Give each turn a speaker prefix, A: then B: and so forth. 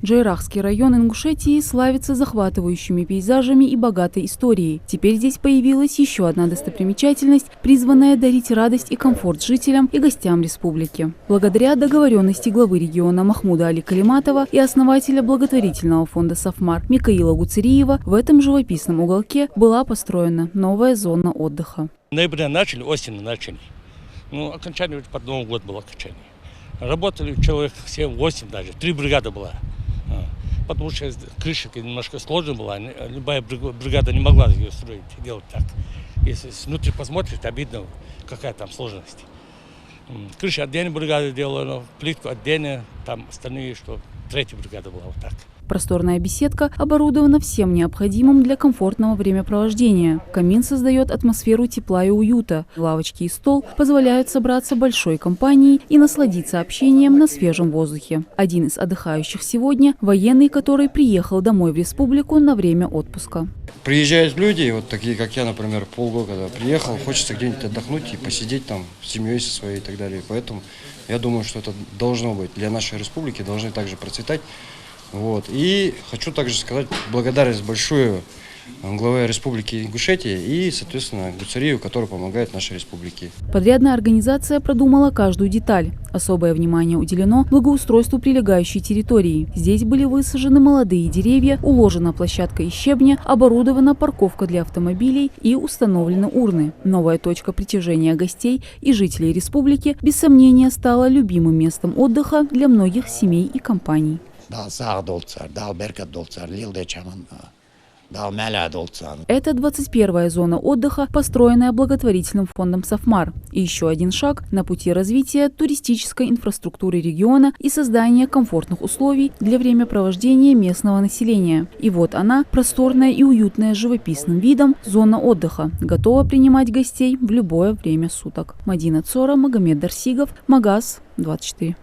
A: Джайрахский район Ингушетии славится захватывающими пейзажами и богатой историей. Теперь здесь появилась еще одна достопримечательность, призванная дарить радость и комфорт жителям и гостям республики. Благодаря договоренности главы региона Махмуда Али Калиматова и основателя благотворительного фонда «Сафмар» Микаила Гуцериева в этом живописном уголке была построена новая зона отдыха.
B: В ноябре начали, осенью начали. Окончание под Новый год было окончание. Работали человек 7-8 даже, 3 бригады была. Потому что крыша немножко сложная была, любая бригада не могла ее строить, делать так. Если внутри посмотришь, то видно, какая там сложность. Крыша отдельная бригада делала, плитку отдельно, там остальные, что 3-я бригада была вот так.
A: Просторная беседка оборудована всем необходимым для комфортного времяпровождения. Камин создает атмосферу тепла и уюта. Лавочки и стол позволяют собраться большой компанией и насладиться общением на свежем воздухе. Один из отдыхающих сегодня – военный, который приехал домой в республику на время отпуска.
C: Приезжают люди, вот такие, как я, например, полгода когда приехал, хочется где-нибудь отдохнуть и посидеть там с семьей со своей и так далее. Поэтому я думаю, что это должно быть для нашей республики, должны также процветать. И хочу также сказать благодарность большую главе Республики Ингушетия и, соответственно, Гуцериеву, который помогает нашей республике.
A: Подрядная организация продумала каждую деталь. Особое внимание уделено благоустройству прилегающей территории. Здесь были высажены молодые деревья, уложена площадка из щебня, оборудована парковка для автомобилей и установлены урны. Новая точка притяжения гостей и жителей республики, без сомнения, стала любимым местом отдыха для многих семей и компаний. Это 21-я зона отдыха, построенная благотворительным фондом «Сафмар». И еще один шаг на пути развития туристической инфраструктуры региона и создания комфортных условий для времяпровождения местного населения. И вот она, просторная и уютная, с живописным видом, зона отдыха, готова принимать гостей в любое время суток. Мадина Цора, Магомед Дарсигов, Магаз 24.